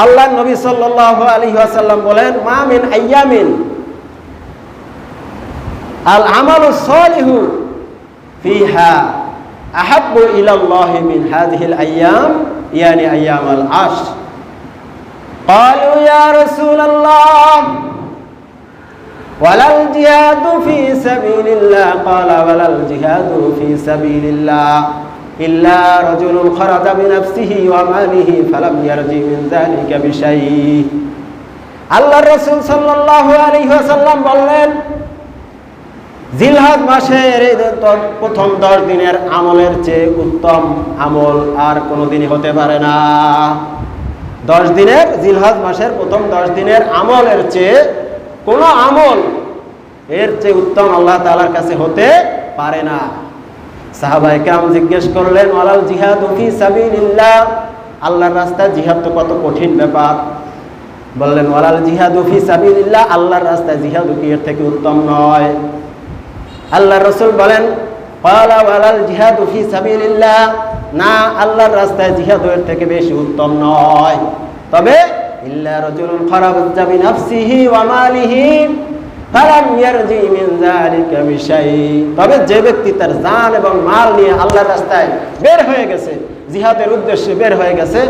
আল্লাহ নবী সাল্লাল্লাহু আলাইহি ওয়াসাল্লাম বলেন, মা মিন আইয়ামিন আল আমালু সালিহু ফিহা আহাব্বু ইলাল্লাহি মিন হাযিহিল আইয়াম ইয়ানি আইয়ামাল আশর। ক্বালু ইয়া রাসূলাল্লাহ ওয়ালাল জিহাদু ফি সাবিলিল্লাহ। ক্বালা ওয়ালাল জিহাদু ফি সাবিলিল্লাহ ইল্লা রাজুলুন খারাজা বিনাফসিহি ওয়া মালিহি ফালাম ইয়ারজি মিন যালিকা বিশাইই। আল্লাহর রাসূল সাল্লাল্লাহু আলাইহি ওয়াসাল্লাম বললেন, জিলহজ মাসের এই প্রথম 10 দিনের আমলের চেয়ে উত্তম আমল আর কোনো দিনই হতে পারে না। 10 দিনের, জিলহজ মাসের প্রথম 10 দিনের আমলের চেয়ে কোনো আমল এর চেয়ে উত্তম আল্লাহ তাআলার কাছে হতে পারে না। সাহাবায়ে কেরাম জিজ্ঞেস করলেন, ওয়ালাল জিহাদু ফি সাবিলিল্লাহ, আল্লাহর রাস্তায় জিহাদ তো কত কঠিন ব্যাপার। বললেন, ওয়ালাল জিহাদু ফি সাবিলিল্লাহ, আল্লাহর রাস্তায় জিহাদ কি এর থেকে উত্তম নয়? আল্লাহর রাসূল বলেন, ক্বালা ওয়ালাল জিহাদু ফি সাবিলিল্লাহ, না, আল্লাহর রাস্তায় জিহাদ এর থেকে বেশি উত্তম নয়। তবে ইল্লা রাজুলুন খারাজা বিনাফসিহি ওয়া মালিহি ফালাম ইয়ারজি মিন যালিকা বিশাইই, তবে যে ব্যক্তি তার জান এবং মাল নিয়ে আল্লাহর রাস্তায় বের হয়ে গেছে, জিহাদের উদ্দেশ্যে বের হয়ে গেছে,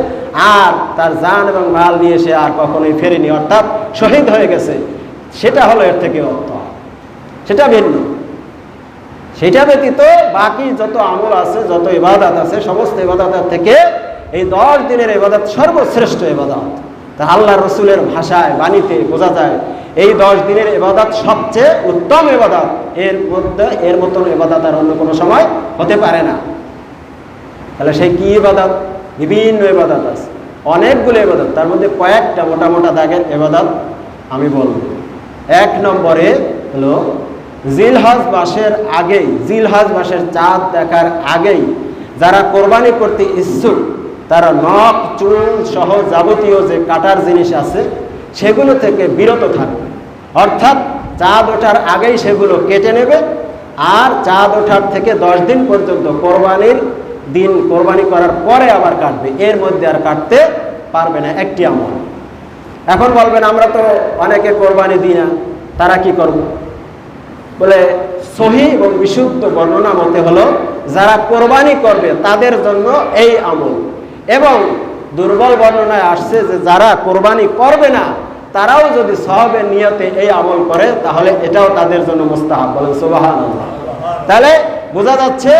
আর তার জান এবং মাল নিয়ে সে আর কখনোই ফেরেনি, অর্থাৎ শহীদ হয়ে গেছে, সেটা হলো এর থেকে উত্তম, সেটা ভিন্ন। সেটা ব্যতীত বাকি যত আমল আছে, যত ইবাদত আছে, সমস্ত ইবাদতের থেকে এই 10 দিনের ইবাদত সর্বশ্রেষ্ঠ ইবাদত। তা আল্লাহর রাসূলের ভাষায়, বাণীতে বোঝা যায় এই 10 দিনের ইবাদত সবচেয়ে উত্তম ইবাদত। এর মতন ইবাদত আর অন্য কোনো সময় হতে পারে না। তাহলে সেই কি ইবাদত? বিভিন্ন ইবাদত আছে, অনেকগুলো ইবাদত, তার মধ্যে কয়েকটা মোটা মোটা দাগের ইবাদত আমি বলব। 1 নম্বরে হলো জিলহজ মাসের আগেই, জিলহজ মাসের চাঁদ দেখার আগেই যারা কোরবানি করতে ইচ্ছুক তারা নখ চুল সহ যাবতীয় যে কাটার জিনিস আছে সেগুলো থেকে বিরত থাকবে, অর্থাৎ চাঁদ ওঠার আগেই সেগুলো কেটে নেবে, আর চাঁদ ওঠার থেকে 10 দিন পর্যন্ত কোরবানির দিন, কোরবানি করার পরে আবার কাটবে, এর মধ্যে আর কাটতে পারবে না। একটি আমল। এখন বলবেন, আমরা তো অনেকে কোরবানি দিই না, তারা কি করবে? বলে সহিহ এবং বিশুদ্ধ বর্ণনা মতে হলো, যারা কোরবানি করবে তাদের জন্য এই আমল, এবং দুর্বল বর্ণনায় আসছে যে যারা কোরবানি করবে না তারাও যদি সওয়াবের নিয়তে এই আমল করে তাহলে এটাও তাদের জন্য মুস্তাহাব। বলেন সুবহানাল্লাহ। তাহলে বোঝা যাচ্ছে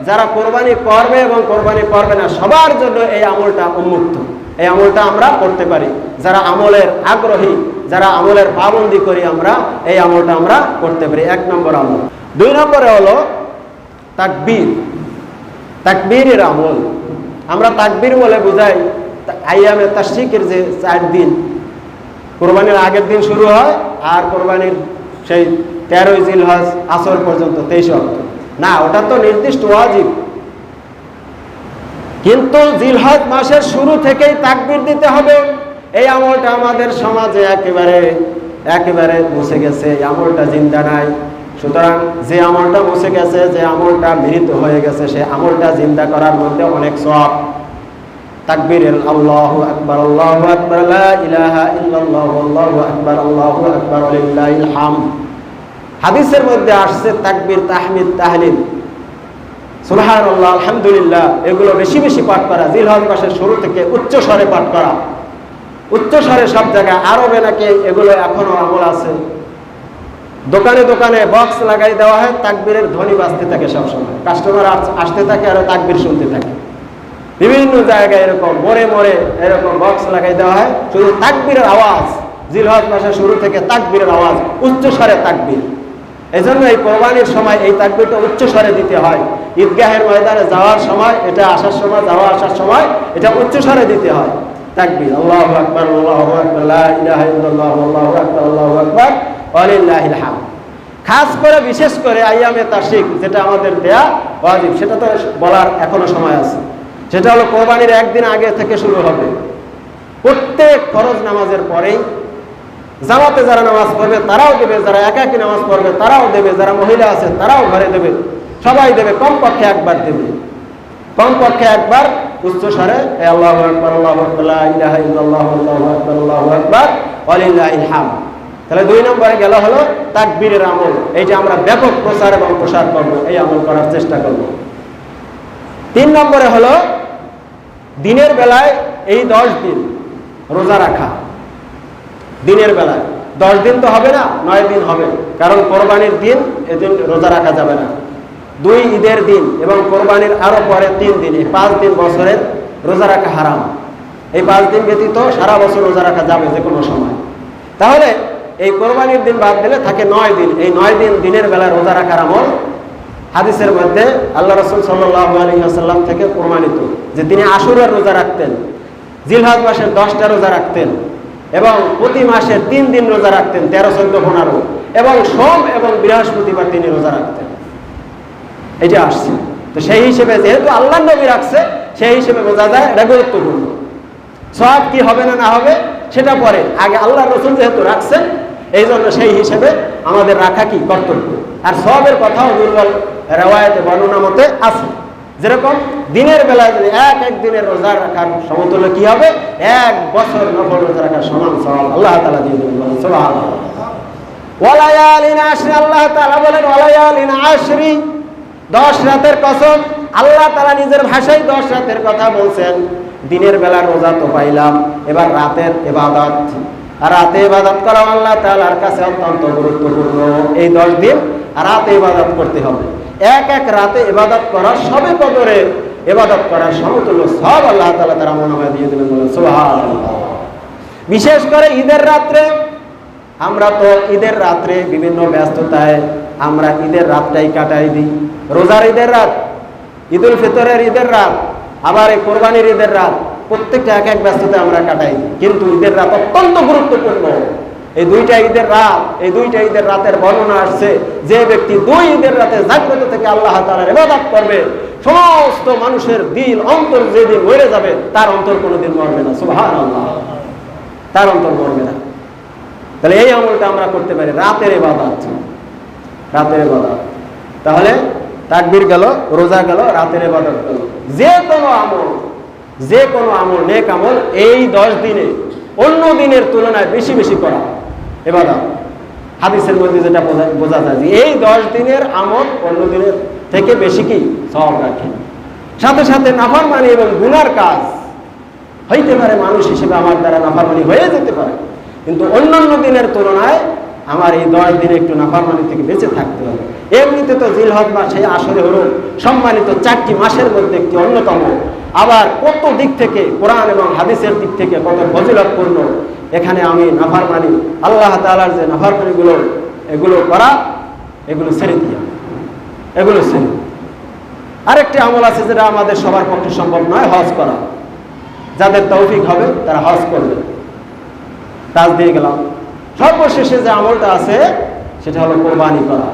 যারা কোরবানি করবে এবং কোরবানি করবে না সবার জন্য এই আমলটা উন্মুক্ত, এই আমলটা আমরা করতে পারি। যারা আমলের আগ্রহী, যারা আমলের পাবন্দি করি আমরা, এই আমলটা আমরা করতে পারি। 1 নম্বর আমল। 2 নম্বরে হলো তাকবীর, তাকবীরের আমল। আমরা তাকবীর বলে বুঝাই আইয়ামে তাশরিকের যে 4 দিন, কোরবানির আগের দিন শুরু হয় আর কোরবানির সেই 13 জিলহজ আসর পর্যন্ত 23 অক্টোবর, না, ওটা তো নির্দিষ্ট ওয়াজিব, কিন্তু জিলহজ মাসের শুরু থেকেই তাকবীর দিতে হবে। এই আমলটা আমাদের সমাজে একেবারে মুছে গেছে, এই আমলটা জিন্দা নাই। সুতরাং যে আমলটা মুছে গেছে, যে আমলটা মৃত হয়ে গেছে, সেই আমলটা জিন্দা করার মধ্যে অনেক সওয়াব। তাকবীরের আল্লাহু আকবার, আল্লাহু আকবার, লা ইলাহা ইল্লাল্লাহু, আল্লাহু আকবার, আল্লাহু আকবার, লিল্লাহিল হামদ। হাদিসের মধ্যে আসছে তাকবীর, তাহমিদ, তাহলিল, সুবহানাল্লাহ, আলহামদুলিল্লাহ, এগুলো বেশি বেশি পাঠ করা, জিলহজ মাসের শুরু থেকে উচ্চ স্বরে পাঠ করা, উচ্চ স্বরে সব জায়গায়। আরবে নাকি এগুলো এখনো আমল আছে। দোকানে দোকানে বক্স লাগাই দেওয়া হয়, তাকবীরের ধ্বনি বাজতে থাকে সবসময়, কাস্টমার আসতে থাকে আর তাকবীর শুনতে থাকে। বিভিন্ন জায়গায় এরকম মোড়ে মোড়ে এরকম বক্স লাগাই দেওয়া হয়, শুধু তাকবীরের আওয়াজ, জিলহজ মাসের শুরু থেকে তাকবীরের আওয়াজ, উচ্চ স্বরে তাকবীর। এই জন্য এই কোরবানির সময় এই তাকবীরটা উচ্চ স্বরে দিতে হয়। ঈদগাহের ময়দানে যাওয়ার সময় এটা, আসার সময়, যাওয়া আসার সময় এটা উচ্চ স্বরে দিতে হয় তাকবীর। আল্লাহু আকবার, আল্লাহু আকবার, লা ইলাহা ইল্লাল্লাহ, আল্লাহু আকবার, আল্লাহু আকবার, ওয়া লিল্লাহিল হামদ। খাস করে, বিশেষ করে আইয়ামে তাশরিক যেটা আমাদের দেয়া ওয়াজিব, সেটা তো বলার এখনো সময় আছে। সেটা হলো কোরবানির 1 দিন আগে থেকে শুরু হবে। প্রত্যেক ফরজ নামাজের পরেই জামাতে যারা নামাজ পড়বে তারাও দেবে, যারা একাকী নামাজ পড়বে তারাও দেবে, যারা মহিলা আছে তারাও ঘরে দেবে, সবাই দেবে, কমপক্ষে একবার দেবে, কমপক্ষে একবার উচ্চস্বরে আল্লাহু আকবার আল্লাহু আকবার লা ইলাহা ইল্লাল্লাহু আল্লাহু আকবার আল্লাহু আকবার ওয়ালিল্লাহিল হামদ। তাহলে 2 নম্বরে গেল হলো তাকবীরের আমল। এই যে আমরা ব্যাপক প্রচার এবং প্রসার করব, এই আমল করার চেষ্টা করব। 3 নম্বরে হলো দিনের বেলায় এই 10 দিন রোজা রাখা। দিনের বেলায় 10 দিন তো হবে না, 9 দিন হবে, কারণ কোরবানির দিন এদিন রোজা রাখা যাবে না। 2 ঈদের দিন এবং কোরবানির আরো পরে 3 দিন, এই 5 দিন বছরের রোজা রাখা হারাম। এই 5 দিন ব্যতীত সারা বছর রোজা রাখা যাবে যে কোনো সময়। তাহলে এই কোরবানির দিন বাদ দিলে থাকে 9 দিন। এই 9 দিন দিনের বেলায় রোজা রাখার আমল হাদিসের মধ্যে আল্লাহ রাসূল সাল্লাল্লাহু আলাইহি ওয়াসাল্লাম থেকে প্রমাণিত যে তিনি আশুরার রোজা রাখতেন, জিলহজ মাসের 10টা রোজা রাখতেন এবং প্রতি মাসের 3 দিন রোজা রাখতেন, 13, 14, 15, এবং সোম এবং বৃহস্পতিবার তিনি রোজা রাখতেন। এটা আসছে। তো সেই হিসেবে যেহেতু আল্লাহর নবী রাখছে, সেই হিসেবে বোঝা যায় এটা গুরুত্বপূর্ণ। সওয়াব কি হবে না না হবে সেটা পরে, আগে আল্লাহর রাসূল যেহেতু রাখছেন এই জন্য সেই হিসেবে আমাদের রাখা কি কর্তব্য। আর সওয়াবের কথাও দুর্বল রিওয়ায়াতে বর্ণনা মতে আছে, যেরকম দিনের বেলায় যদি এক দিনের রোজা রাখার সমতুল্য কি হবে, 1 বছর নফল রোজা রাখার সমান সওয়াব আল্লাহ তাআলা দিয়ে দেবেন। সুবহানাল্লাহ। ওয়ালায়ালিন আশরি, আল্লাহ তাআলা বলেন ওয়ালায়ালিন আশরি, 10 রাতের কসম। আল্লাহ তাআলা নিজের ভাষায় 10 রাতের কথা বলছেন। দিনের বেলা রোজা তো পাইলাম, এবার রাতের ইবাদত। আর রাতে ইবাদত করা আল্লাহ তাআলার কাছে অত্যন্ত গুরুত্বপূর্ণ। এই 10 দিন রাতে ইবাদত করতে হবে। এক রাতে ইবাদত করা, সবে কদরে ইবাদত করার সমতুল্য সব আল্লাহ তাআলা তার আমলনামায় দিয়ে দিলেন। বলেন সুবহানাল্লাহ। বিশেষ করে ঈদের রাত্রে, আমরা তো ঈদের রাত্রে বিভিন্ন ব্যস্ততায় আমরা ঈদের রাতটাই কাটাই দিই। রোজার ঈদের রাত, ঈদুল ফিতরের ঈদের রাত, আবার এই কোরবানির ঈদের রাত, প্রত্যেকটা এক ব্যস্ততায় আমরা কাটাই দিই। কিন্তু ঈদের রাত অত্যন্ত গুরুত্বপূর্ণ। এই 2টা ঈদের রাত, এই 2টা ঈদের রাতের বর্ণনা আসছে, যে ব্যক্তি 2 ঈদের রাতে জাগ্রত থেকে আল্লাহ তাআলার ইবাদত করবে, সমস্ত মানুষের দিল অন্তর যেদিন মরে যাবে তার অন্তর কোনোদিন মরবে না। সুবহানাল্লাহ। তার অন্তর মরবে না। তাহলে এই আমলটা আমরা করতে পারি, রাতের ইবাদত। রাতের ইবাদত। তাহলে তাকবীর গেল, রোজা গেল, রাতের ইবাদত গেল। যে কোনো আমল নেক আমল এই 10 দিনে অন্য দিনের তুলনায় বেশি বেশি করা ইবাদত। হাদিসের মধ্যে যেটা বোঝা যায় যে এই 10 দিনের আমল অন্য দিনের থেকে বেশি কি সওয়াব রাখে। সাথে সাথে নাফরমানি এবং গুনার কাজ হইতে পারে, মানুষ হিসেবে আমার দ্বারা নাফরমানি হয়ে যেতে পারে, কিন্তু অন্যান্য দিনের তুলনায় আমার এই 10 দিনে একটু নাফরমানি থেকে বেঁচে থাকতে হবে। এমনিতে তো জিলহজ মাস এই আসরে হলো সম্মানিত 4টি মাসের মধ্যে একটি অন্যতম। আবার কত দিক থেকে, কোরআন এবং হাদিসের দিক থেকে কত ফজিলতপূর্ণ। এখানে আমি নাফরমানি, আল্লাহ তাআলার যে নাফরমানিগুলো এগুলো করা, এগুলো ছেড়ে দিয়া, এগুলো ছেড়ে। আরেকটি আমল আছে যেটা আমাদের সবার পক্ষে সম্ভব নয়, হজ করা। যাদের তৌফিক হবে তারা হজ করবে। তাজ দিয়ে গেলাম। সর্বশেষে যে আমলটা আছে সেটা হলো কোরবানি করা।